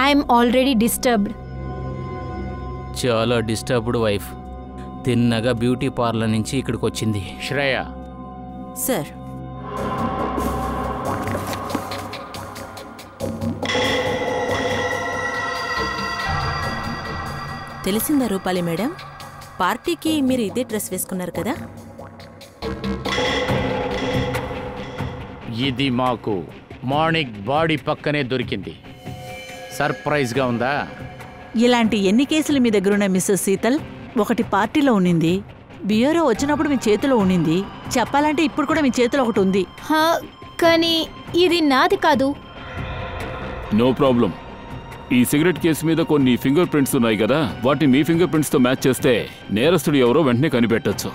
I'm already disturbed. చాలా డిస్టర్బ్డ్ వైఫ్. తిన్నగా బ్యూటీ పార్లర్ నుంచి ఇక్కడికి వచ్చింది. శ్రేయ. సార్. తెలిసిందా రూపాలి మేడం, పార్టీకి మీరు ఇదే డ్రెస్ వేసుకున్నారు కదా? ఇది మాకు మాణిక్ బాడీ పక్కనే దొరికింది. సర్ప్రైజ్గా ఉందా? ఇలాంటి ఎన్ని కేసులు మీ దగ్గరున్న మిస్సెస్ శీతల్? ఒకటి పార్టీలో ఉన్నింది, బియోరో వచ్చినప్పుడు మీ చేతిలో ఉన్నింది, చెప్పాలంటే ఇప్పుడు కూడా మీ చేతిలో ఒకటి ఉంది. కానీ ఇది నాది కాదు. No problem. ఈ సిగరెట్ కేసు మీద కొన్ని ఫింగర్ ప్రింట్స్ ఉన్నాయి కదా, వాటిని మీ ఫింగర్ ప్రింట్స్ తో మ్యాచ్ చేస్తే నేరస్తుడు ఎవరో వెంటనే కనిపెట్టొచ్చు.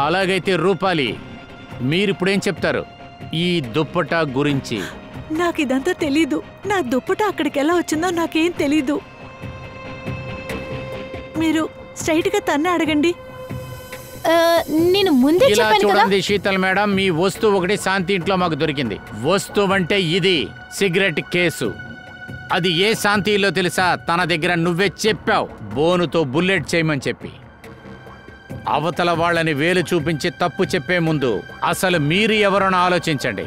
అలాగైతే రూపాలి, మీరిప్పుడేం చెప్తారు ఈ దుప్పటా గురించి? నాకు ఇదంతా తెలీదు. నా దుప్పటా అక్కడికి ఎలా వచ్చిందో నాకేం తెలీదు. మీరు స్ట్రైట్ గా తన్నే అడగండి. నేను ముందే చెప్పాను కదా. చూడండి శీతల్ మేడం, మీ వస్తువు ఒకటి శాంతి ఇంట్లో మాకు దొరికింది. వస్తువు అంటే ఇది సిగరెట్ కేసు. అది ఏ శాంతిలో తెలుసా? తన దగ్గర నువ్వే చెప్పావు, బోనుతో బుల్లెట్ చేయమని చెప్పి. అవతల వాళ్ళని వేలు చూపించి తప్పు చెప్పే ముందు అసలు మీరు ఎవరని ఆలోచించండి.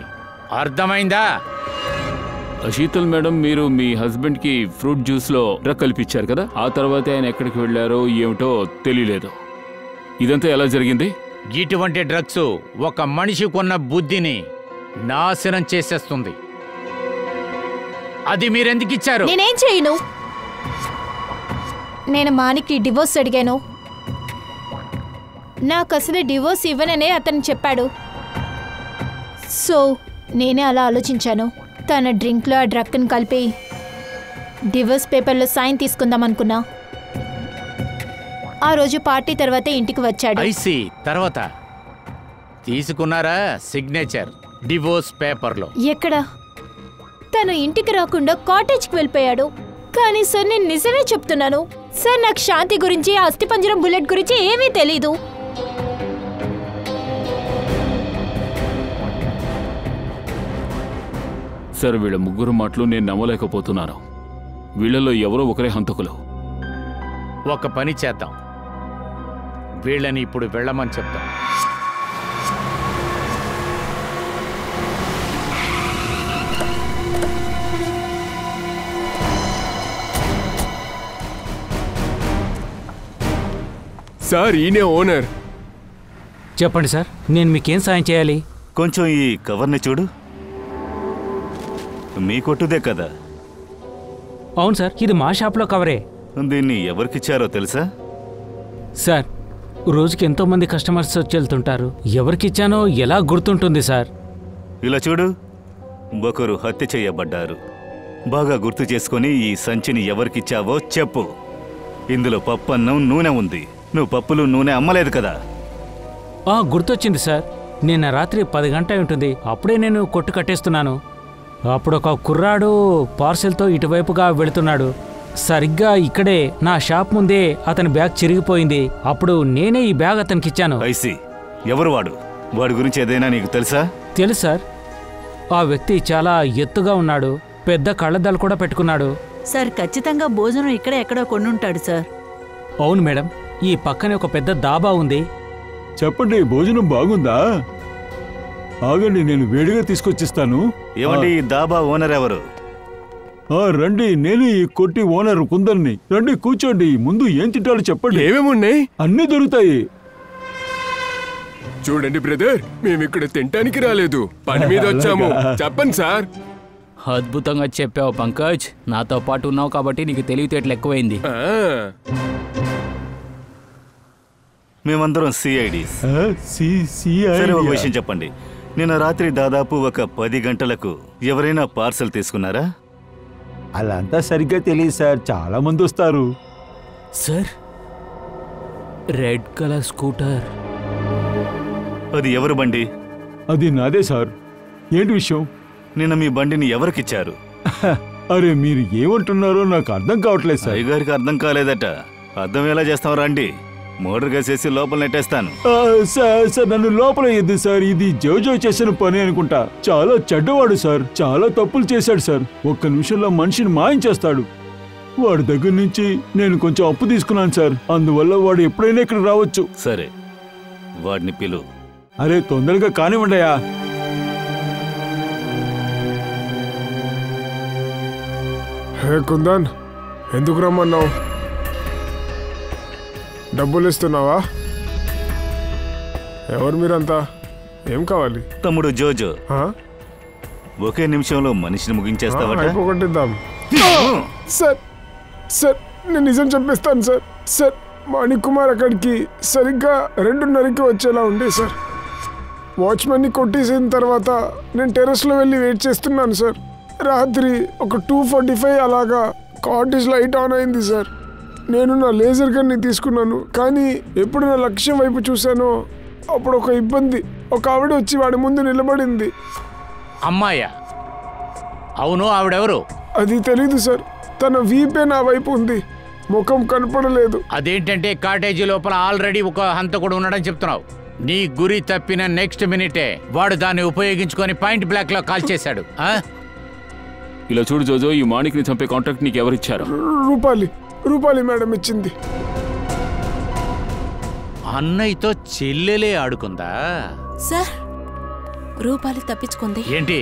అర్థమైందా? శీతల్ మేడం, మీరు మీ హస్బెండ్ కి ఫ్రూట్ జ్యూస్ లో డ్రగ్ కల్పించారు కదా, ఆ తర్వాత ఆయన ఎక్కడికి వెళ్ళారో ఏమిటో తెలియలేదు. ఇదంతా ఎలా జరిగింది? ఇటువంటి డ్రగ్స్ ఒక మనిషి కొన్న బుద్ధిని నాశనం చేసేస్తుంది. అది మీరెందుకు ఇచ్చారు? నేనేం చేయను. నేను మానికి డివోర్స్ అడిగాను. నాకు అసలు డివోర్స్ ఇవ్వననే అతను చెప్పాడు. సో నేనే అలా ఆలోచించాను. తన డ్రింక్లో ఆ డ్రగ్ని కలిపి డివోర్స్ పేపర్లో సైన్ తీసుకుందాం అనుకున్నా. ఆ రోజు పార్టీ తర్వాత ఇంటికి వచ్చాడు. ఐసి తర్వాత తీసుకున్నారా సిగ్నేచర్ డివోర్స్ పేపర్లో? ఎక్కడ? తను ఇంటికి రాకుండా కాటేజ్కి వెళ్ళిపోయాడు. కానీ సార్, నేను నిజమే చెప్తున్నాను సార్, నాకు శాంతి గురించి, అస్థిపంజరం బుల్లెట్ గురించి ఏమీ తెలీదు. సార్, వీళ్ళ ముగ్గురు మాటలు నేను నమ్మలేకపోతున్నాను. వీళ్ళలో ఎవరో ఒకరే హంతకులు. ఒక పని చేద్దాం, వీళ్ళని ఇప్పుడు వెళ్ళమని చెప్తాం. సార్, ఈయనే ఓనర్. చెప్పండి సార్, నేను మీకేం సాయం చేయాలి? కొంచెం ఈ కవర్ని చూడు. మీ కొట్టుదే కదా? అవును సార్, ఇది మా షాప్లో కవరే. దీన్ని ఎవరికిచ్చారో తెలుసా? సార్, రోజుకి ఎంతోమంది కస్టమర్స్ వచ్చి వెళ్తుంటారు. ఎవరికిచ్చానో ఎలా గుర్తుంటుంది సార్? ఇలా చూడు, ఒకరు హత్య చేయబడ్డారు. బాగా గుర్తు చేసుకొని ఈ సంచిని ఎవరికిచ్చావో చెప్పు. ఇందులో పప్పన్నం, నూనె ఉంది. నువ్వు పప్పులు, నూనె అమ్మలేదు కదా? గుర్తొచ్చింది సార్. నిన్న రాత్రి 10 గంటల ఉంటుంది. అప్పుడే నేను కొట్టు కట్టేస్తున్నాను. అప్పుడు ఒక కుర్రాడు పార్సెల్తో ఇటువైపుగా వెళుతున్నాడు. సరిగ్గా ఇక్కడే నా షాప్ ముందే అతని బ్యాగ్ చిరిగిపోయింది. అప్పుడు నేనే ఈ బ్యాగ్ అతనికి ఇచ్చాను. ఐసి, ఎవరు వాడు? వాడి గురించి ఏదైనా నీకు తెలుసా? తెలుసు సార్. ఆ వ్యక్తి చాలా ఎత్తుగా ఉన్నాడు, పెద్ద కళ్ళద్దాలు కూడా పెట్టుకున్నాడు. సార్, ఖచ్చితంగా భోజనం ఇక్కడే ఎక్కడో కొనుంటాడు సార్. అవును మేడం, ఈ పక్కనే ఒక పెద్ద దాబా ఉంది. చెప్పండి, భోజనం బాగుందా? ఆగండి, నేను వేడిగా తీసుకొచ్చిస్తాను. ఏమండి, ఈ దాబా ఓనర్ ఎవరు? రండి, నేను ఈ కొట్టి ఓనర్ కుందర్ని. రండి, కూర్చోండి. ముందు ఏం తింటారో చెప్పండి. ఏమేమున్నాయి? అన్నీ దొరుకుతాయి. చూడండి బ్రదర్, మేమిక్కడ తినటానికి రాలేదు, పని మీద వచ్చాము. చెప్పండి సార్. అద్భుతంగా చెప్పావు పంకజ్. నాతో పాటు ఉన్నావు కాబట్టి నీకు తెలివితేటలు ఎక్కువైంది. మేమందరం సిఐడీస్. సరే, ఒక విషయం చెప్పండి. నిన్న రాత్రి దాదాపు ఒక 10 గంటలకు ఎవరైనా పార్సల్ తీసుకున్నారా? అలా అంతా సరిగ్గా తెలియదు సార్, చాలా మంది వస్తారు. Sir, red colour scooter. అది ఎవరు బండి? అది నాదే సార్. ఏంటి విషయం? నిన్న మీ బండిని ఎవరికిచ్చారు? అరే, మీరు ఏమంటున్నారో నాకు అర్థం కావట్లేదు సార్. అయ్యగారికి అర్థం కాలేదట. అర్థం ఎలా చేస్తాం రండి, మోడర్గా చేసి లోపల నెట్టేస్తాను. సార్, నన్ను లోపల ఎద్దు సార్. ఇది జోజో చేసిన పని అనుకుంటా. చాలా చెడ్డవాడు సార్, చాలా తప్పులు చేశాడు సార్. ఒక్క నిమిషంలో మనిషిని మాయం చేస్తాడు. వాడి దగ్గర నుంచి నేను కొంచెం అప్పు తీసుకున్నాను సార్, అందువల్ల వాడు ఎప్పుడైనా ఇక్కడ రావచ్చు. సరే, వాడిని పిలు. అరే, తొందరగా కానివ్వండియా. హే కుందన్, ఎందుకు రమ్మన్నావు? డబ్బులు ఇస్తున్నావా? ఎవరు మీరంతా? ఏం కావాలి? తమ్ముడు జోజో. ఒకే నిమిషంలో మనిషిని ముగించేస్తావా? అయిపోగొట్టిద్దాం. సార్ సార్, నేను నిజం చెప్పేస్తాను సార్. సార్, మాణిక్ కుమార్ అక్కడికి సరిగ్గా 2:30కి వచ్చేలా ఉండే సార్. వాచ్మెన్ని కొట్టేసిన తర్వాత నేను టెర్రస్లో వెళ్ళి వెయిట్ చేస్తున్నాను సార్. రాత్రి ఒక 2:45 అలాగా కాటేజ్ లైట్ ఆన్ అయింది సార్. నేను నా లేజర్ గన్ని తీసుకున్నాను, కానీ ఎప్పుడు నా లక్ష్యం వైపు చూశానో అప్పుడు ఒక ఇబ్బంది. ఒక ఆవిడ వచ్చి వాడి ముందు నిలబడింది. అమ్మాయ్యా? అవును, ఆవిడెవరు? అది తెలీదు సార్. తన వీపే నా వైపు ఉంది, ముఖం కనపడలేదు. అదేంటంటే కాటేజీ లోపల ఆల్రెడీ ఒక హంతకుడు ఉన్నాడని చెప్తున్నావు. నీ గురి తప్పిన నెక్స్ట్ మినిటే వాడు దాన్ని ఉపయోగించుకొని పాయింట్ బ్లాక్ లో కాల్ చేశాడు. ఇలా చూడు జోజో, ఈ మాణిక్ని చంపే కాంట్రాక్ట్ నీకు ఎవరిచ్చారు? రూపాలి మేడం ఇచ్చింది. అన్నయ్యతో చెల్లెలే ఆడుకుందా? సార్, రూపాలి తప్పించుకుంది. ఏంటి,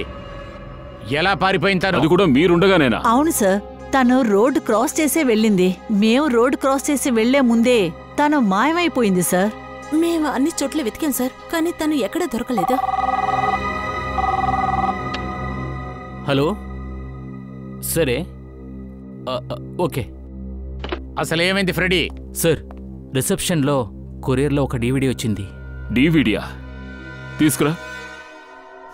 ఎలా పారిపోయింది తను? అది కూడా మీరుండగానేనా? అవును సార్, తను రోడ్డు క్రాస్ చేసే వెళ్ళింది. మేము రోడ్డు క్రాస్ చేసి వెళ్లే ముందే తను మాయమైపోయింది సార్. మేము అన్ని చోట్ల వెతికాం సార్, కానీ తను ఎక్కడ దొరకలేదు. హలో, సరే, ఓకే. అసలు ఏమైంది ఫ్రెడీ? సార్, రిసెప్షన్లో కొరియర్లో ఒక DVD వచ్చింది. డివిడియా? తీసుకురా.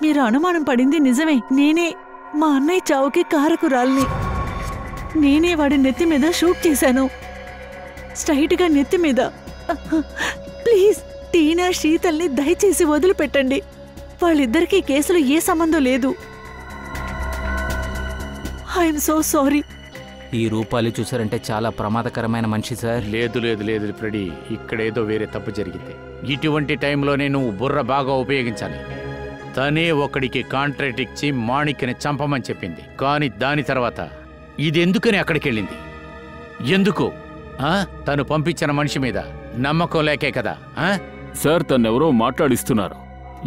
మీరు అనుమానం పడింది నిజమే. నేనే మా అన్నయ్య చావుకి కారకురాల్ని. నేనే వాడి నెత్తి మీద షూట్ చేశాను, స్ట్రైట్గా నెత్తి మీద. ప్లీజ్, టీనా శీతల్ని దయచేసి వదిలిపెట్టండి. వాళ్ళిద్దరికీ కేసులో ఏ సంబంధం లేదు. I'm so sorry. ఈ రూపాలి చూసారంటే చాలా ప్రమాదకరమైన మనిషి సార్. లేదు లేదు లేదు ఫ్రెడీ, ఇక్కడేదో వేరే తప్పు జరిగింది. ఇటువంటి టైంలోనే నువ్వు బుర్ర బాగా ఉపయోగించాలి. తనే ఒకడికి కాంట్రాక్ట్ ఇచ్చి మాణిక్ని చంపమని చెప్పింది, కానీ దాని తర్వాత ఇది ఎందుకని అక్కడికి వెళ్ళింది? ఎందుకు? తను పంపించిన మనిషి మీద నమ్మకం లేకే కదా. సార్, తన్నెవరో మాట్లాడిస్తున్నారు.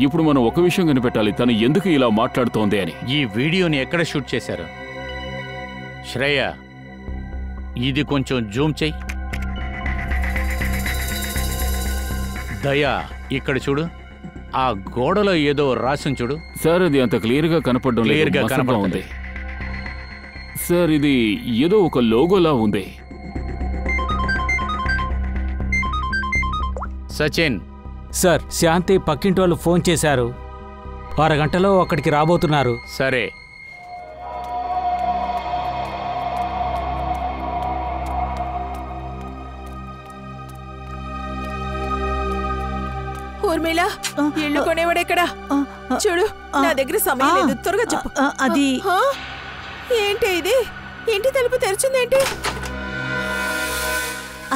ఇప్పుడు మనం ఒక విషయం కనిపెట్టాలి, తను ఎందుకు ఇలా మాట్లాడుతోంది అని. ఈ వీడియోని ఎక్కడ షూట్ చేశారు? శ్రేయ, ఇది కొంచెం జూమ్ చెయ్యి. దయా, ఇక్కడ చూడు, ఆ గోడలో ఏదో రాసి చూడు. సార్, అది అంత క్లియర్గా కనపడడం లేదు. క్లియర్గా కనపడుతుంది సార్. ఇది ఏదో ఒక లోగోలా ఉంది. సచిన్. సార్, శాంతి పక్కింటి వాళ్ళు ఫోన్ చేశారు. 6 గంటలో అక్కడికి రాబోతున్నారు. సరే. ఊర్మిళ, ఇల్లు కొనేవాడెక్కడా? చూడు, నా దగ్గర సమయం లేదు, త్వరగా చెప్పు. అది ఏంటి ఇది? ఇంటి తలుపు తెరిచిందేంటి?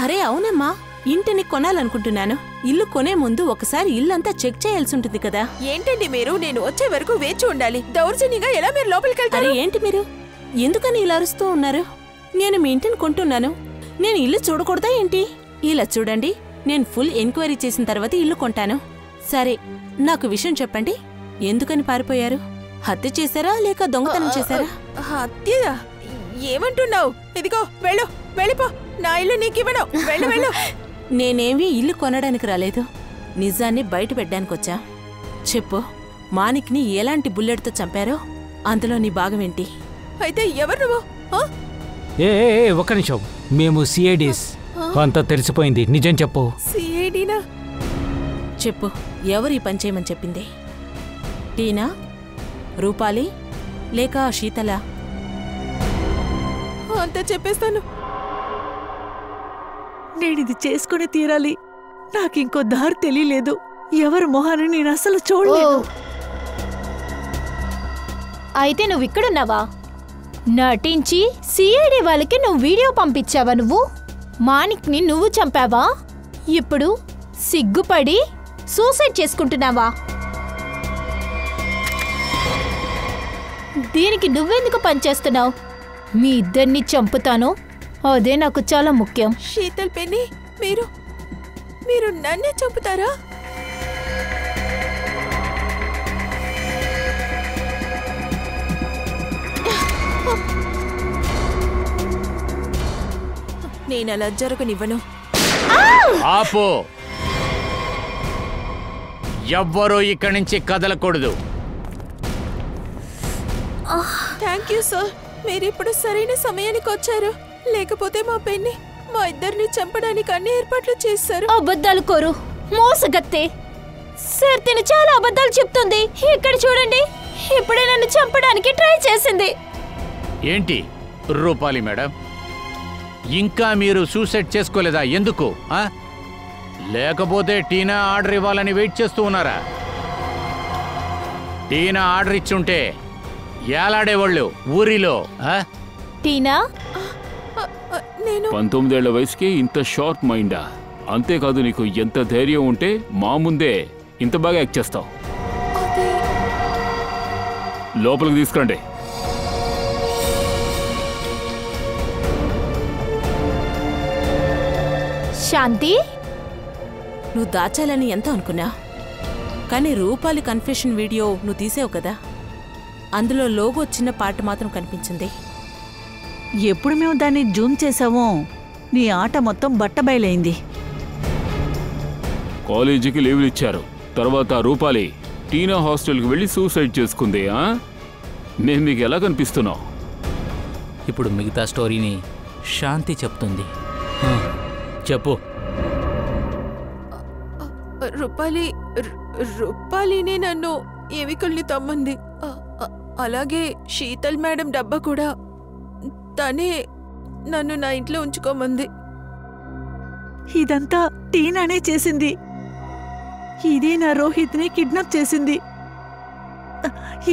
అరే అవునమ్మా, ఇంటిని కొనాలనుకుంటున్నాను. ఇల్లు కొనే ముందు ఒకసారి ఇల్లంతా చెక్ చేయాల్సి ఉంటుంది కదా. ఏంటండి మీరు? నేను వచ్చే వరకు వేచి ఉండాలి. దౌర్జన్యంగా ఎలా మీరు లోపలికి వెళ్తారు? అరే ఏంటి మీరు, ఎందుకని ఇలా అరుస్తూ ఉన్నారు? నేను మీ ఇంటిని కొంటున్నాను, నేను ఇల్లు చూడకూడదా ఏంటి? ఇలా చూడండి, నేను ఫుల్ ఎంక్వైరీ చేసిన తర్వాత ఇల్లు కొంటాను. సరే, నాకు విషయం చెప్పండి, ఎందుకని పారిపోయారు? హత్య చేశారా లేక దొంగతనం చేశారా? హత్య? ఏమంటున్నావు? ఇదిగో వెళ్ళు, వెళ్ళిపో. నా ఇల్లు నీకివ్వను, వెళ్ళు వెళ్ళు. నేనేమీ ఇల్లు కొనడానికి రాలేదు, నిజాన్ని బయట పెట్టడానికొచ్చా. చెప్పు, మాణిక్ని ఎలాంటి బుల్లెట్తో చంపారో అందులో నీ భాగమేంటి? అయితే ఎవరు నువ్వు? ఏ ఒక్క నిమిషం, మేము సిఐడీస్. అంతా తెలిసిపోయింది, నిజం చెప్పు. సిఐడినా? చెప్పు, ఎవరు ఈ పని చేయమని చెప్పింది? టీనా, రూపాలి, లేక శీతల? అంతా చెప్పేస్తాను. నేనిది చేసుకుని తీరాలి. నాకింకో దారి తెలియలేదు. ఎవరి మొహాన్ని నేను అసలు చూడలేదు. అయితే నువ్వు ఇక్కడున్నావా? నటించి సిఐడి వాళ్ళకి నువ్వు వీడియో పంపించావా? నువ్వు మాణిక్ని నువ్వు చంపావా? ఇప్పుడు సిగ్గుపడి సూసైడ్ చేసుకుంటున్నావా? దీనికి నువ్వెందుకు పనిచేస్తున్నావు? మీ ఇద్దరిని చంపుతాను, అదే నాకు చాలా ముఖ్యం. శీతల్ పెన్ని, మీరు నన్నే చంపుతారా? నేను అలా జరగనివ్వను. ఆపో, ఎవ్వరూ ఇక్కడి నుంచి కదలకూడదు. థ్యాంక్ యూ సార్, మీరిప్పుడు సరైన సమయానికి వచ్చారు. లేకపోతే మా పెన్ని మా ఇద్దరిని చంపడానికి అన్ని ఏర్పాట్లు చేశారు. అబద్ధాలు కోరు, మోసగత్తే. సార్ తిను చాలా అబద్ధాలు చెప్తుంది. ఇక్కడ చూడండి, ఇప్పుడే నన్ను చంపడానికి ట్రై చేసింది. ఏంటి రూపాలి మేడం, ఇంకా మీరు సూసైడ్ చేసుకోలేదా? ఎందుకు? లేకపోతే టీనా ఆర్డర్ ఇవ్వాలని వెయిట్ చేస్తూ ఉన్నారా? టీనా ఆర్డర్ ఇచ్చుంటే ఏలాడేవాళ్ళు ఊరిలో. టీనా, నేను 19 ఏళ్ల వయసుకి ఇంత షార్ప్ మైండా? అంతేకాదు, నీకు ఎంత ధైర్యం ఉంటే మా ముందే ఇంత బాగా యాక్ట్ చేస్తావు. లోపలికి తీసుకురండి. శాంతి, నువ్వు దాచాలని ఎంత అనుకున్నా, కానీ రూపాలి కన్ఫెషన్ వీడియో నువ్వు తీసావు కదా, అందులో లోగో చిన్న పార్ట్ మాత్రం కనిపించింది. ఎప్పుడు మేము దాన్ని జూమ్ చేసామో నీ ఆట మొత్తం బట్టబయలైంది. కాలేజీకి లీవ్లు ఇచ్చారు. తర్వాత రూపాలి టీనా హాస్టల్కి వెళ్ళి సూసైడ్ చేసుకుంది. మేము మీకు ఎలా కనిపిస్తున్నాం? ఇప్పుడు మిగతా స్టోరీని శాంతి చెప్తుంది. చెప్పు. రూపాలినే నన్ను ఎవికల్ని తమ్మంది. అలాగే శీతల్ మేడం డబ్బా కూడా తనే నన్ను నా ఇంట్లో ఉంచుకోమంది. ఇదంతా టీనానే చేసింది. ఇదే నా రోహిత్ని కిడ్నాప్ చేసింది.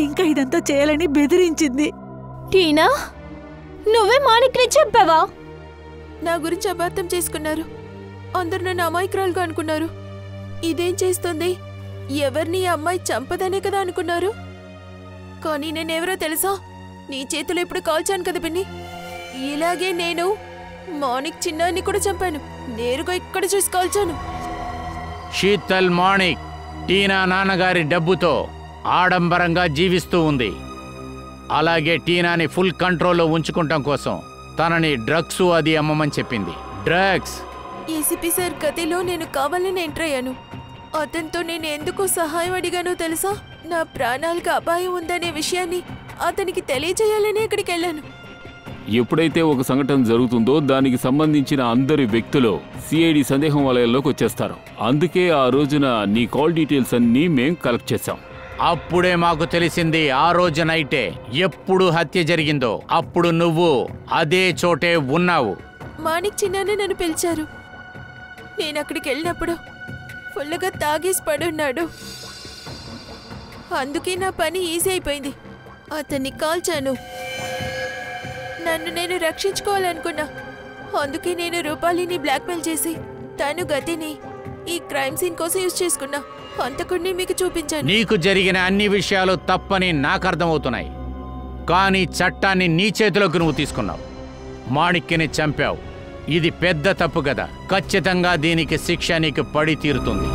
ఇంకా ఇదంతా చేయాలని బెదిరించింది. టీనా, నువ్వే మాణిక్ని చంపావా? నా గురించి అపార్థం చేసుకున్నారు. అందరు నన్ను అమాయకురాలుగా అనుకున్నారు. ఇదేం చేస్తుంది? ఎవరిని ఈ అమ్మాయి చంపదనే కదా అనుకున్నారు. కానీ నేనెవరో తెలుసా? నీ చేతులు ఇప్పుడు కాల్చాను కదా పిన్ని. ఇలాగే నేను మాణిక్ చిన్నాన్ని కూడా చంపాను. నేరుగా ఇక్కడ చూసి కాల్చాను. శీతల్ మాణిక్ టీనా నాన్నగారి డబ్బుతో ఆడంబరంగా జీవిస్తూ ఉంది. అలాగే టీనాని ఫుల్ కంట్రోల్లో ఉంచుకుంటాం కోసం తనని డ్రగ్స్ అది అమ్మమని చెప్పింది. డ్రగ్స్. ఏసీపీ సార్ గదిలో నేను కావాలని ఎంటర్ అయ్యాను. అతనితో నేను ఎందుకు సహాయం అడిగానో తెలుసా? నా ప్రాణాలకు అపాయం ఉందనే విషయాన్ని అతనికి తెలియజేయాలని ఇక్కడికి వెళ్ళాను. ఎప్పుడైతే ఒక సంఘటన జరుగుతుందో దానికి సంబంధించిన అందరి వ్యక్తులు సిఐడి సందేహం వలయంలోకి వచ్చేస్తారు. అందుకే ఆ రోజున నీ కాల్ డీటెయిల్స్ అన్నీ మేం కలెక్ట్ చేశాం. అప్పుడే మాకు తెలిసింది ఆ రోజు నైటే ఎప్పుడు హత్య జరిగిందో అప్పుడు నువ్వు అదే చోటే ఉన్నావు. మాణిక్ చిన్నానే నన్ను పిలిచారు. నేను అక్కడికి వెళ్ళినప్పుడు ఫుల్గా తాగేసి పడున్నాడు. అందుకే నా పని ఈజీ అయిపోయింది. అతన్ని కాల్చాను. నన్ను నేను రక్షించుకోవాలనుకున్నా. అందుకే నేను రూపాలిని బ్లాక్మెయిల్ చేసి తను గతిని ఈ క్రైమ్ సీన్ కోసం యూజ్ చేసుకున్నా. అంతకుడిని మీకు చూపించాను. నీకు జరిగిన అన్ని విషయాలు తప్పని నాకు అర్థమవుతున్నాయి. కానీ చట్టాన్ని నీ చేతిలోకి నువ్వు తీసుకున్నావు. మాణిక్యని చంపావు. ఇది పెద్ద తప్పు కదా. ఖచ్చితంగా దీనికి శిక్ష నీకు పడి తీరుతుంది.